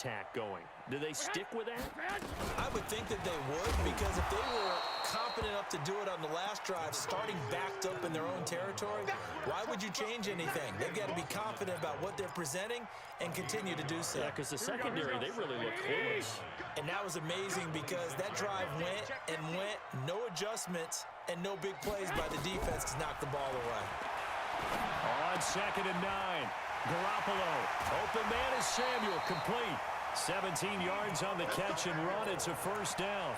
attack going. Do they stick with that? I would think that they would, because if they were confident enough to do it on the last drive, starting backed up in their own territory, why would you change anything? They've got to be confident about what they're presenting and continue to do so. Yeah, because the secondary, they really look clueless. And that was amazing because that drive went and went, no adjustments, and no big plays by the defense to knock the ball away. On 2nd and 9, Garoppolo. Open man is Samuel, complete. 17 yards on the catch and run. It's a first down.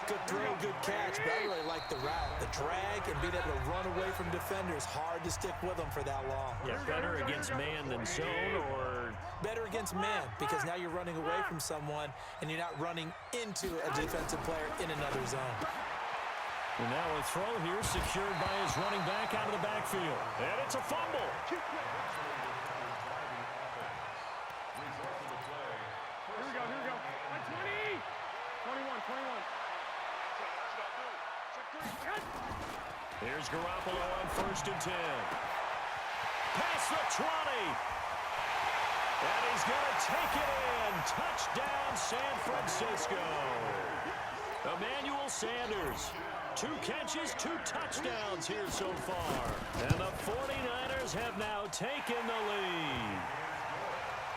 Good throw, good catch, but I really like the route. The drag and being able to run away from defenders, hard to stick with them for that long. Yeah, better against man than zone, or? Better against man, because now you're running away from someone and you're not running into a defensive player in another zone. And now a throw here secured by his running back out of the backfield. And it's a fumble. Here we go. 20! 21. Here's Garoppolo on 1st and 10. Past the 20. And he's going to take it in. Touchdown, San Francisco. Emmanuel Sanders. 2 catches, 2 touchdowns here so far. And the 49ers have now taken the lead.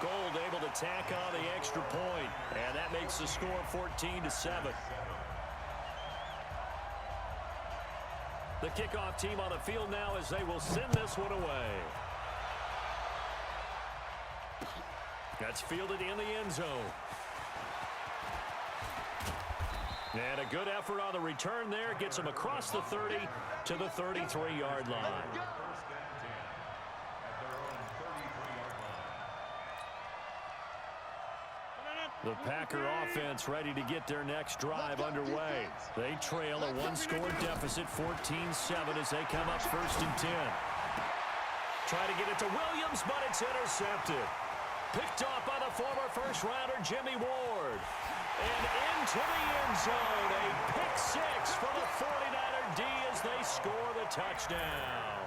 Gold able to tack on the extra point. And that makes the score 14-7. The kickoff team on the field now as they will send this one away. That's fielded in the end zone. And a good effort on the return there. Gets him across the 30 to the 33-yard line. The Packer offense ready to get their next drive underway. They trail a 1-score deficit, 14-7, as they come up 1st and 10. Try to get it to Williams, but it's intercepted. Picked off by the former first-rounder Jimmy Ward. And into the end zone, a pick 6 for the 49er D as they score the touchdown.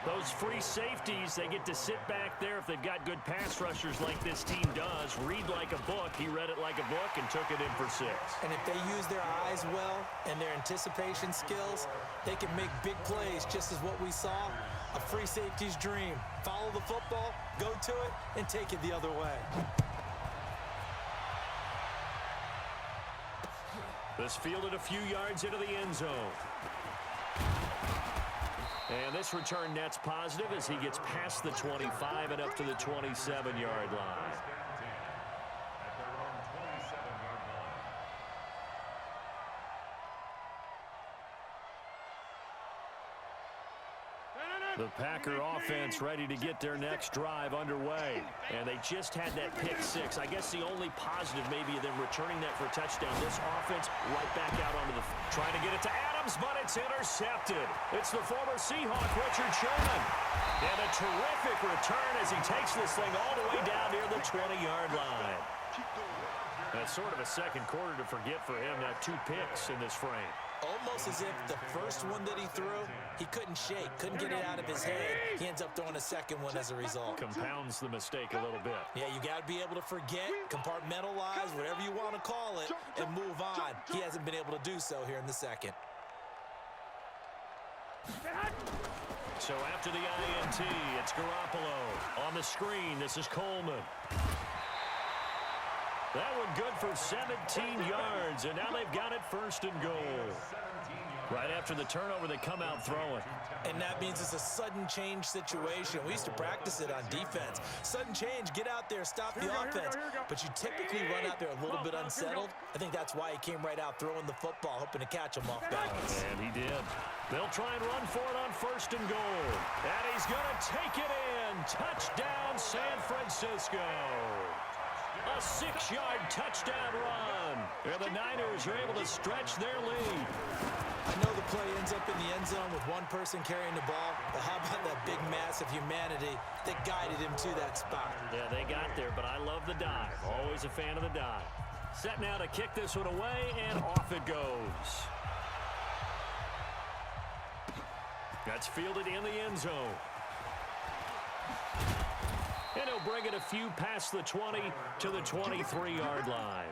Those free safeties, they get to sit back there if they've got good pass rushers like this team does. Read like a book. He read it like a book and took it in for 6. And if they use their eyes well and their anticipation skills, they can make big plays, just as what we saw. A free safety's dream. Follow the football, go to it, and take it the other way. This fielded a few yards into the end zone. And this return net's positive as he gets past the 25 and up to the 27-yard line. The Packer offense ready to get their next drive underway. And they just had that pick 6. I guess the only positive maybe of them returning that for a touchdown. This offense right back out onto the... Trying to get it to Adams, but it's intercepted. It's the former Seahawk, Richard Sherman. And a terrific return as he takes this thing all the way down near the 20-yard line. That's sort of a second quarter to forget for him. Now 2 picks in this frame. Almost as if the first one that he threw, he couldn't shake, couldn't get it out of his head. He ends up throwing a second one as a result. Compounds the mistake a little bit. Yeah, you got to be able to forget, compartmentalize, whatever you want to call it, and move on. He hasn't been able to do so here in the second. So after the INT, it's Garoppolo. On the screen, this is Coleman. That one good for 17 yards, and now they've got it 1st and goal. Right after the turnover, they come out throwing. And that means it's a sudden change situation. We used to practice it on defense. Sudden change, get out there, stop the offense. But you typically run out there a little bit unsettled. I think that's why he came right out throwing the football, hoping to catch him off balance. And he did. They'll try and run for it on 1st and goal. And he's going to take it in. Touchdown, San Francisco. A 6-yard touchdown run. And the Niners are able to stretch their lead. I know the play ends up in the end zone with one person carrying the ball, but how about that big mass of humanity that guided him to that spot? Yeah, they got there, but I love the dive. Always a fan of the dive. Set now to kick this one away, and off it goes. That's fielded in the end zone. And And he'll bring it a few past the 20 to the 23-yard line.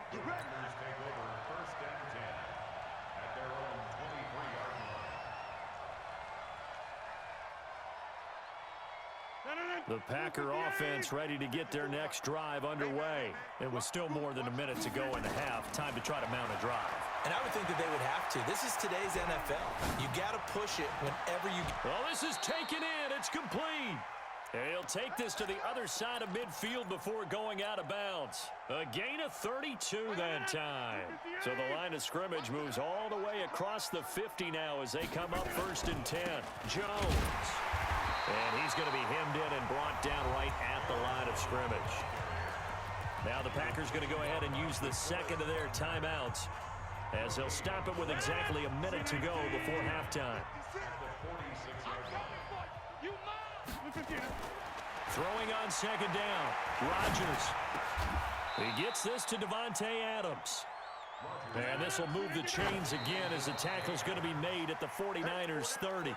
The Packer offense ready to get their next drive underway. It was still more than a minute to go in the half. Time to try to mount a drive. And I would think that they would have to. This is today's NFL. You got to push it whenever you... Well, this is taken in. It's complete. And he'll take this to the other side of midfield before going out of bounds. A gain of 32 that time. So the line of scrimmage moves all the way across the 50 now as they come up 1st and 10. Jones. And he's going to be hemmed in and brought down right at the line of scrimmage. Now the Packers going to go ahead and use the second of their timeouts as they'll stop it with exactly a minute to go before halftime. Throwing on second down. Rodgers. He gets this to Davante Adams. And this will move the chains again as the tackle's going to be made at the 49ers 30.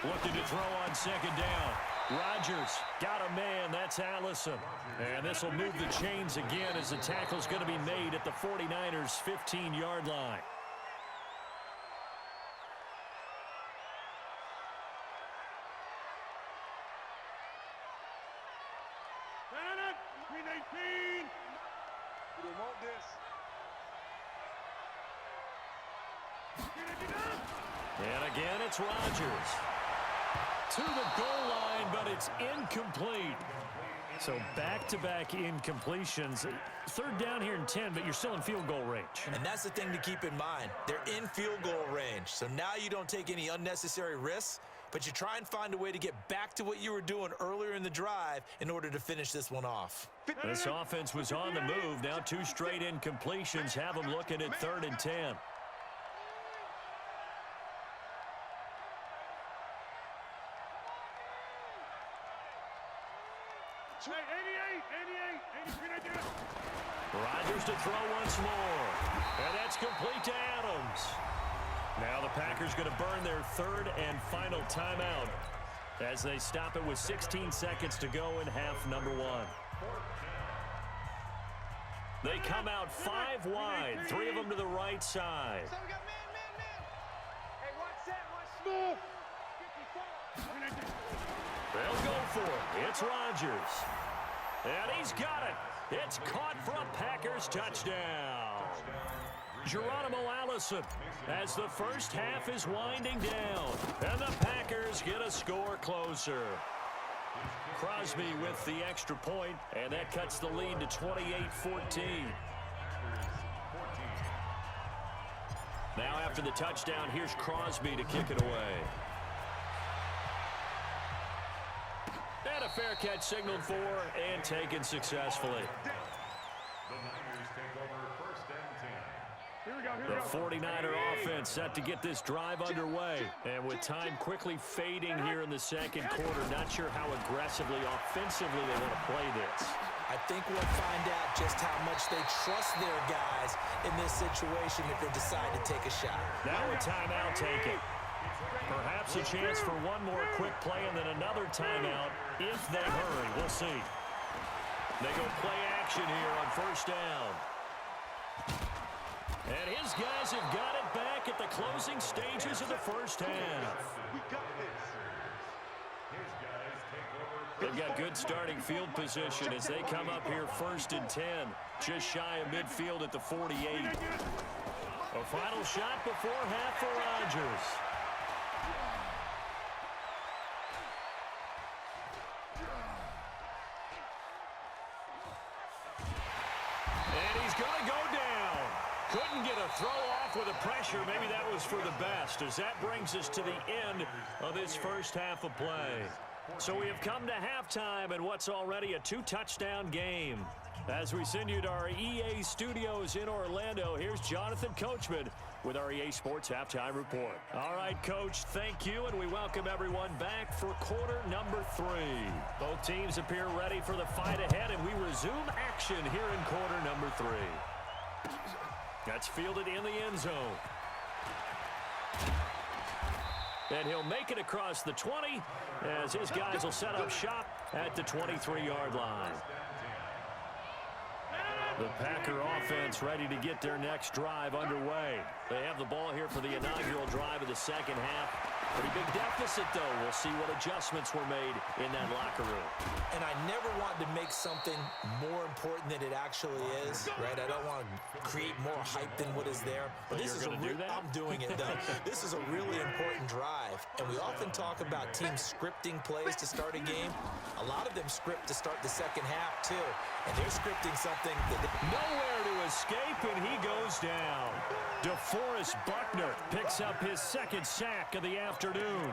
Looking to throw on second down. Rodgers got a man. That's Allison. And this will move the chains again as the tackle's going to be made at the 49ers' 15-yard line. And again, it's Rodgers. To the goal line, but it's incomplete. So back-to-back incompletions. Third down here and 10, but you're still in field goal range. And that's the thing to keep in mind. They're in field goal range. So now you don't take any unnecessary risks, but you try and find a way to get back to what you were doing earlier in the drive in order to finish this one off. This offense was on the move. Now 2 straight incompletions have them looking at 3rd and 10. Rodgers to throw once more. And that's complete to Adams. Now the Packers going to burn their 3rd and final timeout as they stop it with 16 seconds to go in half number 1. They come out 5 wide, 3 of them to the right side. They'll go for it. It's Rodgers. And he's got it. It's caught for a Packers touchdown. Geronimo Allison as the first half is winding down. And the Packers get a score closer. Crosby with the extra point, and that cuts the lead to 28-14. Now after the touchdown, here's Crosby to kick it away. And a fair catch signaled for and taken successfully. The 49er offense set to get this drive underway. And with time quickly fading here in the second quarter, not sure how aggressively, offensively they want to play this. I think we'll find out just how much they trust their guys in this situation if they decide to take a shot. Now a timeout taken. Perhaps a chance for one more quick play and then another timeout if they hurry. We'll see. They go play action here on 1st down. And his guys have got it back at the closing stages of the first half. They've got good starting field position as they come up here 1st and 10. Just shy of midfield at the 48. A final shot before half for Rodgers. And he's going to go down. Couldn't get a throw off with the pressure. Maybe that was for the best, as that brings us to the end of this first half of play. So we have come to halftime in what's already a 2-touchdown game. As we send you to our EA studios in Orlando, here's Jonathan Coachman with our EA Sports Halftime Report. All right, Coach, thank you, and we welcome everyone back for quarter number 3. Both teams appear ready for the fight ahead, and we resume action here in quarter number 3. That's fielded in the end zone. And he'll make it across the 20 as his guys will set up shop at the 23-yard line. The Packer offense ready to get their next drive underway. They have the ball here for the inaugural drive of the second half. Pretty big deficit, though. We'll see what adjustments were made in that locker room. And I never want to make something more important than it actually is, right? I don't want to create more hype than what is there. But this is do that? I'm doing it, though. This is a really important drive. And we often talk about teams scripting plays to start a game. A lot of them script to start the second half, too. And they're scripting something that... Nowhere to escape, and he goes down. DeForest Buckner picks up his second sack of the afternoon.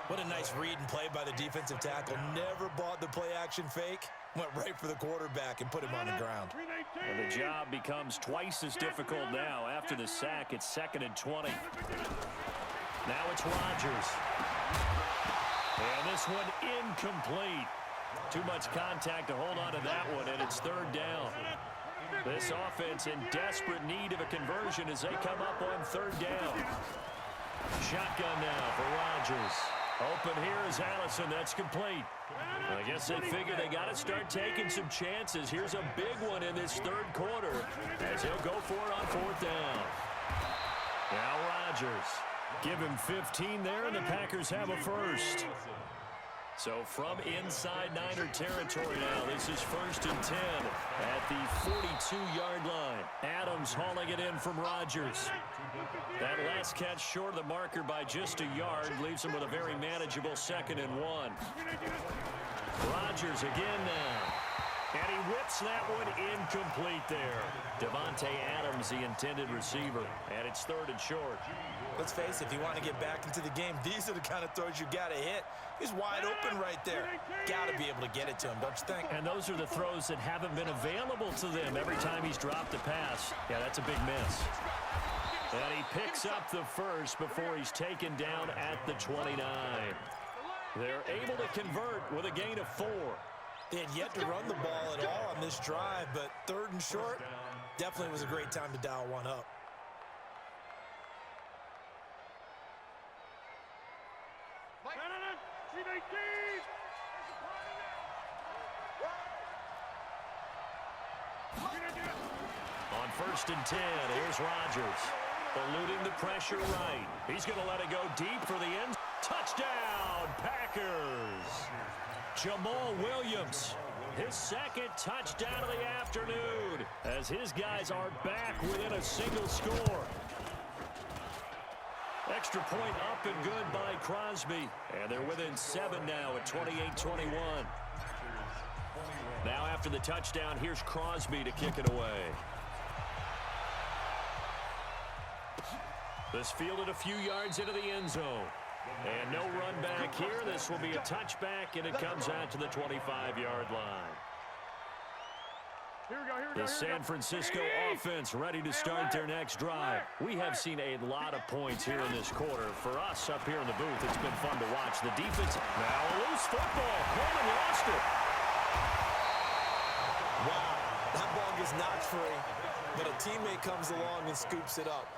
What a nice read and play by the defensive tackle. Never bought the play-action fake. Went right for the quarterback and put him on the ground. And the job becomes twice as difficult now. After the sack, it's 2nd and 20. Now it's Rodgers. And this one incomplete. Too much contact to hold on to that one, and it's 3rd down. This offense in desperate need of a conversion as they come up on 3rd down. Shotgun now for Rodgers. Open here is Allison. That's complete. I guess they figure they got to start taking some chances. Here's a big one in this 3rd quarter as he'll go for it on 4th down. Now Rodgers. Give him 15 there, and the Packers have a first. So from inside Niner territory now, this is 1st and 10 at the 42-yard line. Adams hauling it in from Rodgers. That last catch short of the marker by just a yard leaves him with a very manageable 2nd and 1. Rodgers again now. And he whips that one incomplete there. Devontae Adams, the intended receiver. And it's 3rd and short. Let's face it, if you want to get back into the game, these are the kind of throws you got to hit. He's wide open right there. Got to be able to get it to him, don't you think? And those are the throws that haven't been available to them every time he's dropped a pass. Yeah, that's a big miss. And he picks up the first before he's taken down at the 29. They're able to convert with a gain of 4. They had yet to run the ball at all on this drive, but 3rd and short definitely was a great time to dial one up. On 1st and 10, here's Rodgers. Eluding the pressure right. He's going to let it go deep for the end. Touchdown, Packers. Jamal Williams, his 2nd touchdown of the afternoon, as his guys are back within a single score. Extra point up and good by Crosby, and they're within 7 now at 28-21. Now after the touchdown, here's Crosby to kick it away. This fielded a few yards into the end zone. And no run back here. This will be a touchback, and it comes out to the 25-yard line. The San Francisco offense ready to start their next drive. We have seen a lot of points here in this quarter. For us up here in the booth, it's been fun to watch. The defense, now a loose football. Coleman lost it. Wow, that ball gets knocked free, but a teammate comes along and scoops it up.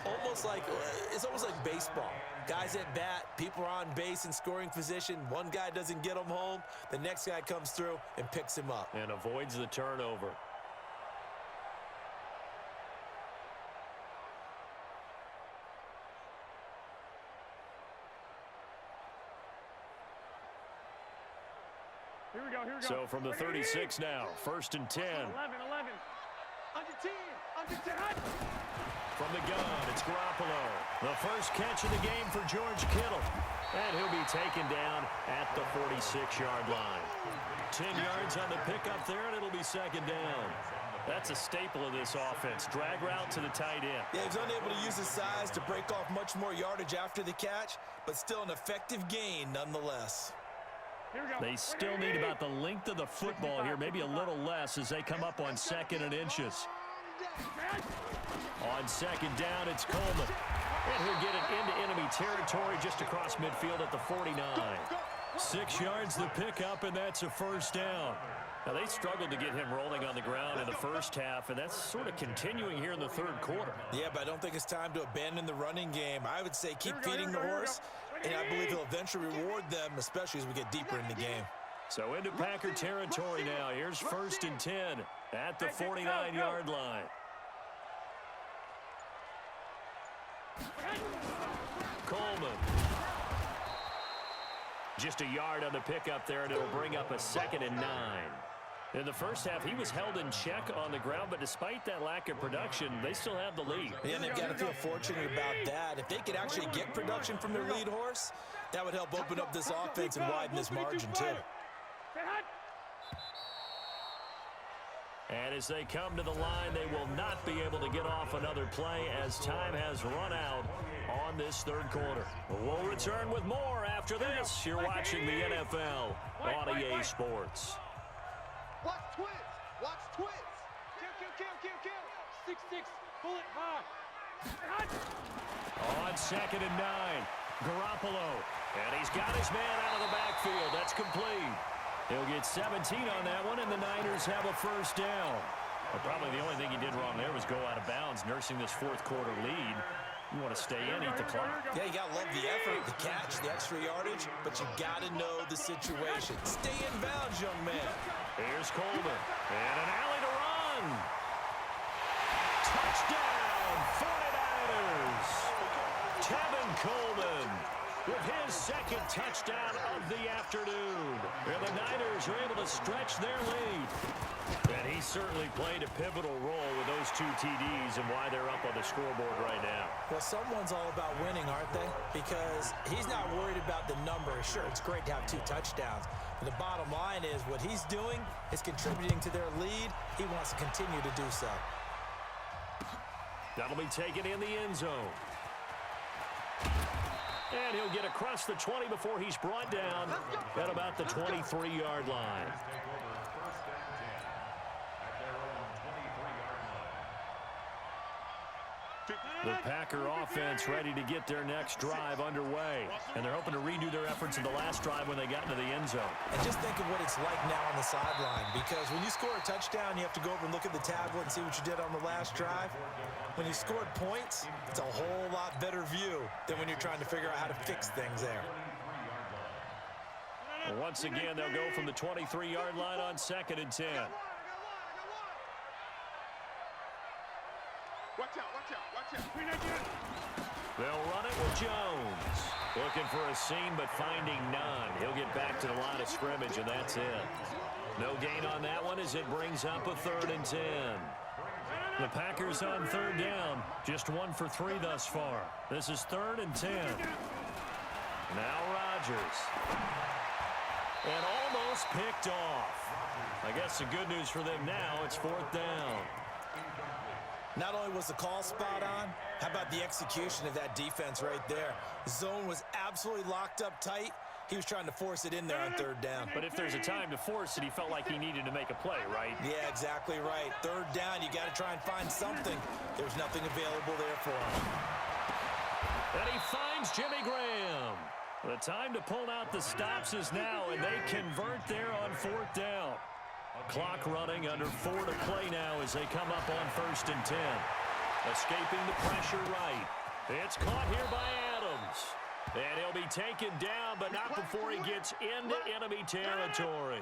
It's almost like baseball. Guys at bat, people are on base in scoring position. One guy doesn't get him home. The next guy comes through and picks him up. And avoids the turnover. Here we go. So from the 36 now, 1st and 10. 11. Under 10. From the gun, it's Garoppolo. The first catch of the game for George Kittle. And he'll be taken down at the 46-yard line. 10 yards on the pickup there, and it'll be 2nd down. That's a staple of this offense. Drag route to the tight end. Yeah, he's unable to use his size to break off much more yardage after the catch, but still an effective gain nonetheless. They still need about the length of the football here, maybe a little less as they come up on 2nd and inches. On second down, it's Coleman. And he'll get it into enemy territory just across midfield at the 49. 6 yards the pickup, and that's a first down. Now, they struggled to get him rolling on the ground in the first half, and that's sort of continuing here in the third quarter. Yeah, but I don't think it's time to abandon the running game. I would say keep feeding the horse, and I believe he'll eventually reward them, especially as we get deeper in the game. So into Packer territory now. Here's 1st and 10 at the 49-yard line. Coleman. Just a yard on the pickup there, and it'll bring up a 2nd and 9. In the first half, he was held in check on the ground, but despite that lack of production, they still have the lead. Yeah, they've got to feel fortunate about that. If they could actually get production from their lead horse, that would help open up this offense and widen this margin, too. And as they come to the line, they will not be able to get off another play as time has run out on this third quarter. We'll return with more after this. You're watching the NFL on EA Sports. Watch twins. Watch twins. Kill. 6-6. Bullet high. On 2nd and 9, Garoppolo. And he's got his man out of the backfield. That's complete. He'll get 17 on that one, and the Niners have a first down. Well, probably the only thing he did wrong there was go out of bounds, nursing this fourth quarter lead. You want to stay in, eat the clock. Yeah, you got to love the effort, the catch, the extra yardage, but you got to know the situation. Stay in bounds, young man. Here's Coleman, and an alley to run. Touchdown, 49ers. Tevin Coleman with his 2nd touchdown of the afternoon. And the Niners are able to stretch their lead. And he certainly played a pivotal role with those 2 TDs and why they're up on the scoreboard right now. Well, someone's all about winning, aren't they? Because he's not worried about the number. Sure, it's great to have 2 touchdowns. But the bottom line is what he's doing is contributing to their lead. He wants to continue to do so. That'll be taken in the end zone. And he'll get across the 20 before he's brought down at about the 23-yard line. The Packer offense ready to get their next drive underway. And they're hoping to redo their efforts in the last drive when they got into the end zone. And just think of what it's like now on the sideline. Because when you score a touchdown, you have to go over and look at the tablet and see what you did on the last drive. When you scored points, it's a whole lot better view than when you're trying to figure out how to fix things there. Once again, they'll go from the 23-yard line on 2nd and 10. Watch out. They'll run it with Jones. Looking for a seam, but finding none. He'll get back to the line of scrimmage, and that's it. No gain on that one as it brings up a 3rd and 10. The Packers on 3rd down. Just 1 for 3 thus far. This is 3rd and 10. Now Rodgers. And almost picked off. I guess the good news for them now, it's 4th down. Not only was the call spot on, how about the execution of that defense right there? The zone was absolutely locked up tight. He was trying to force it in there on 3rd down. But if there's a time to force it, he felt like he needed to make a play, right? Yeah, exactly right. 3rd down, you got to try and find something. There's nothing available there for him. And he finds Jimmy Graham. The time to pull out the stops is now, and they convert there on 4th down. Clock running, under 4 to play now as they come up on 1st and 10. Escaping the pressure right. It's caught here by Adams. And he'll be taken down, but not before he gets into enemy territory.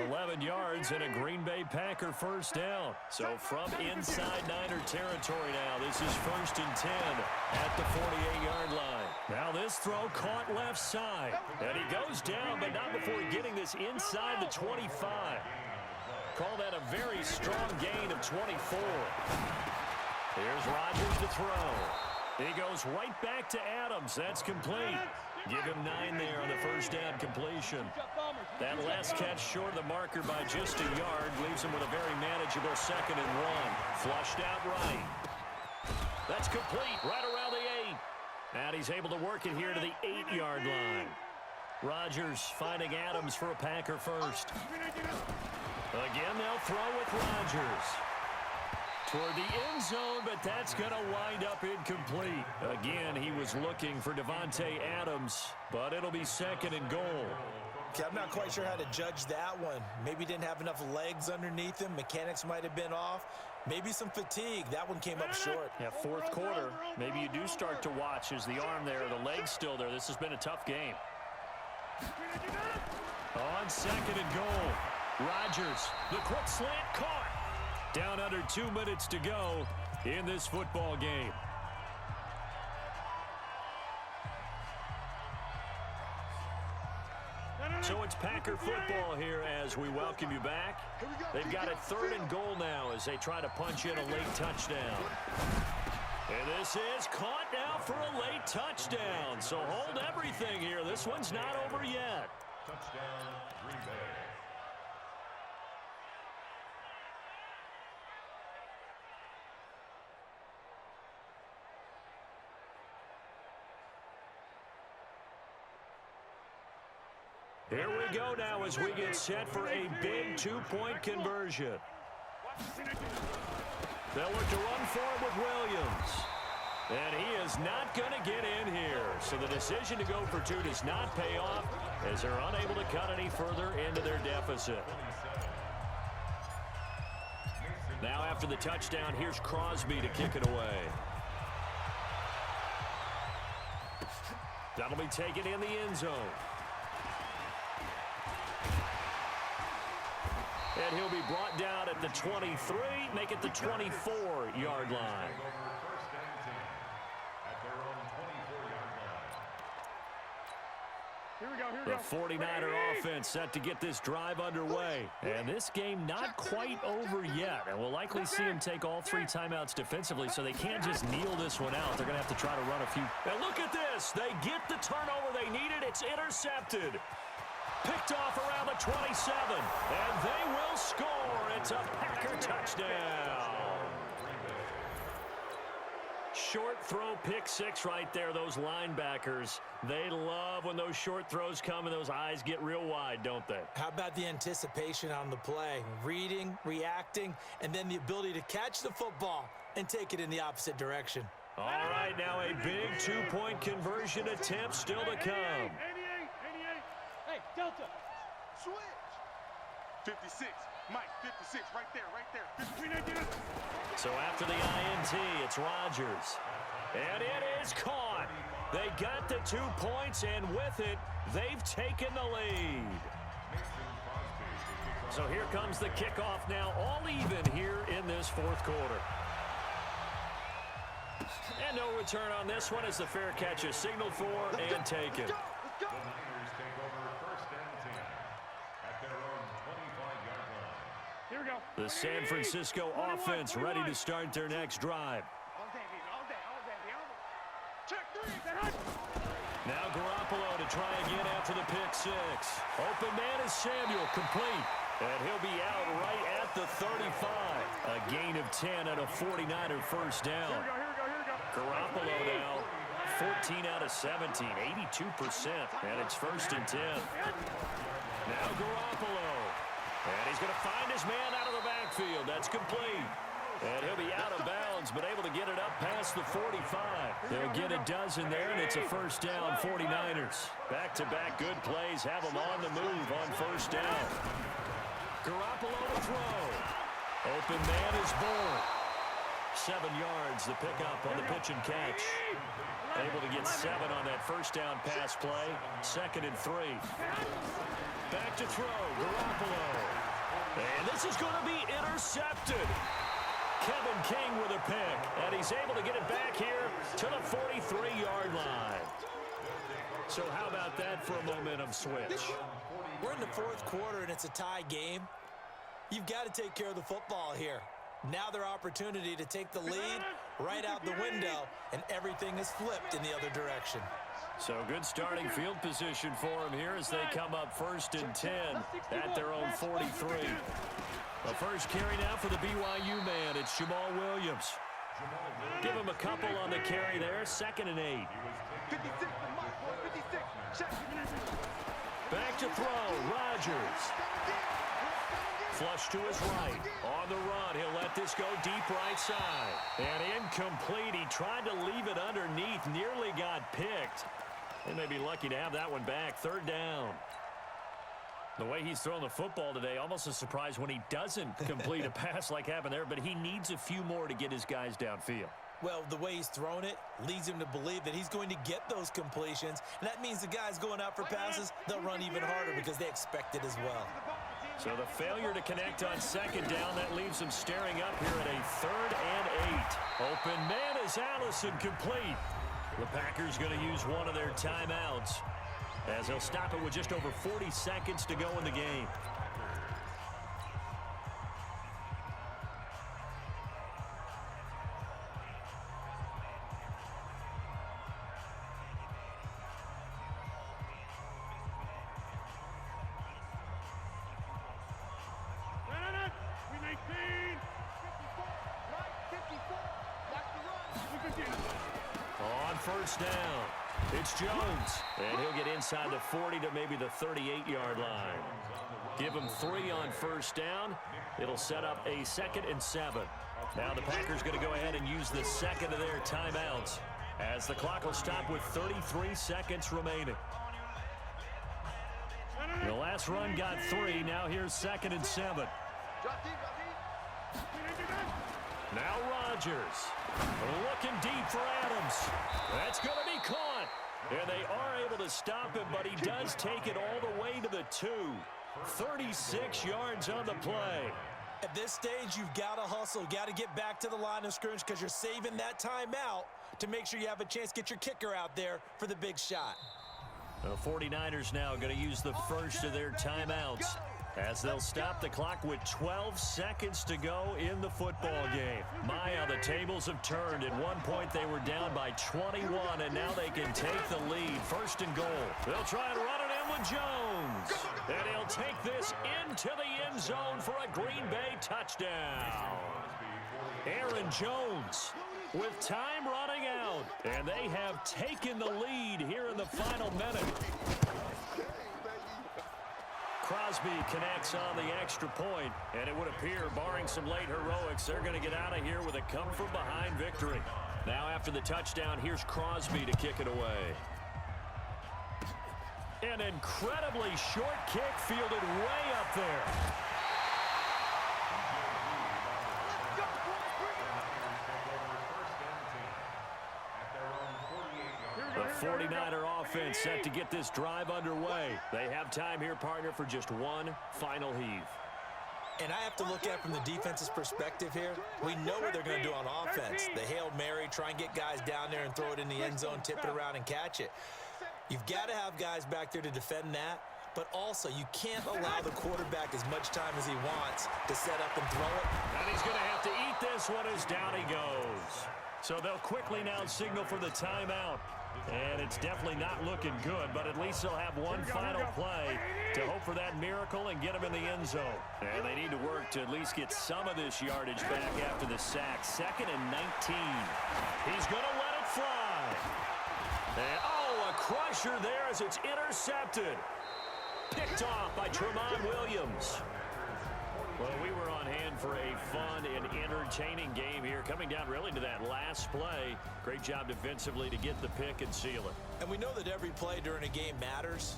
11 yards and a Green Bay Packer first down. So from inside Niner territory now, this is 1st and 10 at the 48-yard line. Now this throw caught left side. And he goes down, but not before getting this inside the 25. Call that a very strong gain of 24. Here's Rodgers to throw. He goes right back to Adams. That's complete. Give him 9 there on the first down completion. That last catch short of the marker by just a yard leaves him with a very manageable 2nd and 1. Flushed out right. That's complete right around the 8. And he's able to work it here to the 8-yard line. Rodgers finding Adams for a Packer first. Again, they'll throw with Rodgers. Toward the end zone, but that's going to wind up incomplete. Again, he was looking for Devontae Adams, but it'll be second and goal. Okay, I'm not quite sure how to judge that one. Maybe didn't have enough legs underneath him. Mechanics might have been off. Maybe some fatigue. That one came up short. Yeah, fourth quarter. Maybe you do start to watch as the arm there, the leg's still there. This has been a tough game. On second and goal, Rodgers, the quick slant caught. Down under 2 minutes to go in this football game. So it's Packer football here as we welcome you back. They've got a third and goal now as they try to punch in a late touchdown. And this is caught now for a late touchdown. So hold everything here. This one's not over yet. Touchdown, Green Bay. Here we go now as we get set for a big two-point conversion. They'll look to run forward with Williams. And he is not going to get in here. So the decision to go for two does not pay off as they're unable to cut any further into their deficit. Now after the touchdown, here's Crosby to kick it away. That'll be taken in the end zone. And he'll be brought down at the 23, make it the 24-yard line. The 49er offense set to get this drive underway. And this game not quite over yet. And we'll likely see them take all three timeouts defensively, so they can't just kneel this one out. They're going to have to try to run a few. And look at this. They get the turnover they needed. It's intercepted. Picked off around the 27, and they will score. It's a Packer touchdown. Short throw, pick six right there. Those linebackers, they love when those short throws come and those eyes get real wide, don't they? How about the anticipation on the play? Reading, reacting, and then the ability to catch the football and take it in the opposite direction. All right, now a big two-point conversion attempt still to come. Hey, Delta. Switch. 56. Mike, 56. Right there. So after the INT, it's Rodgers. And it is caught. They got the 2 points, and with it, they've taken the lead. So here comes the kickoff now, all even here in this fourth quarter. And no return on this one as the fair catch is signaled for and taken. The Niners take over first and 10 at their own 25-yard line. Here we go. The San Francisco offense ready to start their next drive. All day. Check three. Now Garoppolo to try again after the pick six. Open man is Samuel, complete. And he'll be out right at the 35. A gain of 10 and a 49er first down. Here we go. Garoppolo now, 14 out of 17, 82%. And it's first and 10. Now Garoppolo. And he's going to find his man out of the backfield. That's complete. And he'll be out of bounds, but able to get it up past the 45. They'll get a dozen there, and it's a first down, 49ers. Back-to-back good plays have them on the move on first down. Garoppolo to throw. Open man is Bull. 7 yards, the pickup on the pitch and catch. Able to get 7 on that first down pass play. Second and 3. Back to throw, Garoppolo. And this is going to be intercepted. Kevin King with a pick, and he's able to get it back here to the 43-yard line. So how about that for a momentum switch? We're in the fourth quarter, and it's a tie game. You've got to take care of the football here. Now their opportunity to take the lead right out the window, and everything is flipped in the other direction. So good starting field position for them here as they come up first and 10 at their own 43. The first carry now for the BYU man. It's Jamal Williams. Give him a couple on the carry there. Second and 8. 56. Check. Back to throw. Rodgers. flush to his right. On the run, he'll let this go deep right side. And incomplete. He tried to leave it underneath, nearly got picked. They may be lucky to have that one back. Third down. The way he's throwing the football today, almost a surprise when he doesn't complete a pass like happened there, but he needs a few more to get his guys downfield. Well, the way he's thrown it leads him to believe that he's going to get those completions. And that means the guys going out for passes, they'll run even harder because they expect it as well. So the failure to connect on second down, that leaves him staring up here at a 3rd and 8. Open man is Allison, complete. The Packers going to use one of their timeouts as they'll stop it with just over 40 seconds to go in the game. On first down, it's Jones, and he'll get inside the 40 to maybe the 38-yard line. Give him 3 on first down. It'll set up a 2nd and 7. Now the Packers going to go ahead and use the second of their timeouts as the clock will stop with 33 seconds remaining. The last run got 3. Now here's 2nd and 7. Now Rodgers looking deep for Adams. That's going to be caught. And they are able to stop him, but he does take it all the way to the 2. 36 yards on the play. At this stage, you've got to hustle. Got to get back to the line of scrimmage because you're saving that timeout to make sure you have a chance to get your kicker out there for the big shot. The 49ers now going to use the first of their timeouts as they'll stop the clock with 12 seconds to go in the football game. My, how the tables have turned. At one point, they were down by 21, and now they can take the lead. 1st and goal. They'll try and run it in with Jones. And he'll take this into the end zone for a Green Bay touchdown. Aaron Jones with time running out. And they have taken the lead here in the final minute. Crosby connects on the extra point, and it would appear, barring some late heroics, they're going to get out of here with a come-from-behind victory. Now after the touchdown, here's Crosby to kick it away. An incredibly short kick fielded way up there. The 49er offense set to get this drive underway. They have time here, partner, for just one final heave. And I have to look at it from the defense's perspective here. We know what they're going to do on offense. The Hail Mary, try and get guys down there and throw it in the end zone, tip it around and catch it. You've got to have guys back there to defend that, but also you can't allow the quarterback as much time as he wants to set up and throw it. And he's going to have to eat this one as down he goes. So they'll quickly now signal for the timeout. And it's definitely not looking good, but at least they'll have one final play to hope for that miracle and get them in the end zone. And they need to work to at least get some of this yardage back after the sack. 2nd and 19. He's going to let it fly. And, oh, a crusher there as it's intercepted. Picked off by Tramon Williams. Well, we were on hand for a fun and entertaining game here, coming down really to that last play. Great job defensively to get the pick and seal it. And we know that every play during a game matters.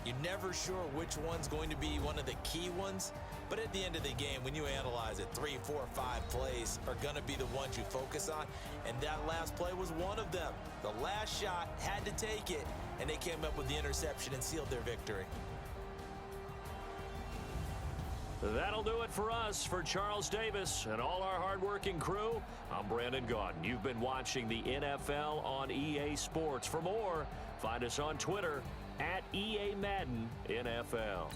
You're never sure which one's going to be one of the key ones. But at the end of the game, when you analyze it, 3, 4, 5 plays are going to be the ones you focus on. And that last play was one of them. The last shot had to take it, and they came up with the interception and sealed their victory. That'll do it for us. For Charles Davis and all our hardworking crew, I'm Brandon Gaudin. You've been watching the NFL on EA Sports. For more, find us on Twitter at EA Madden NFL.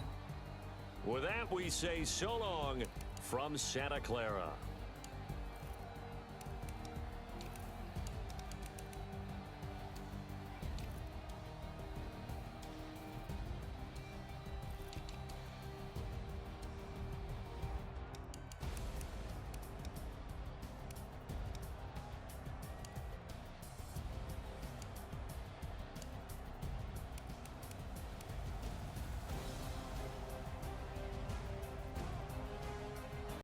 With that, we say so long from Santa Clara.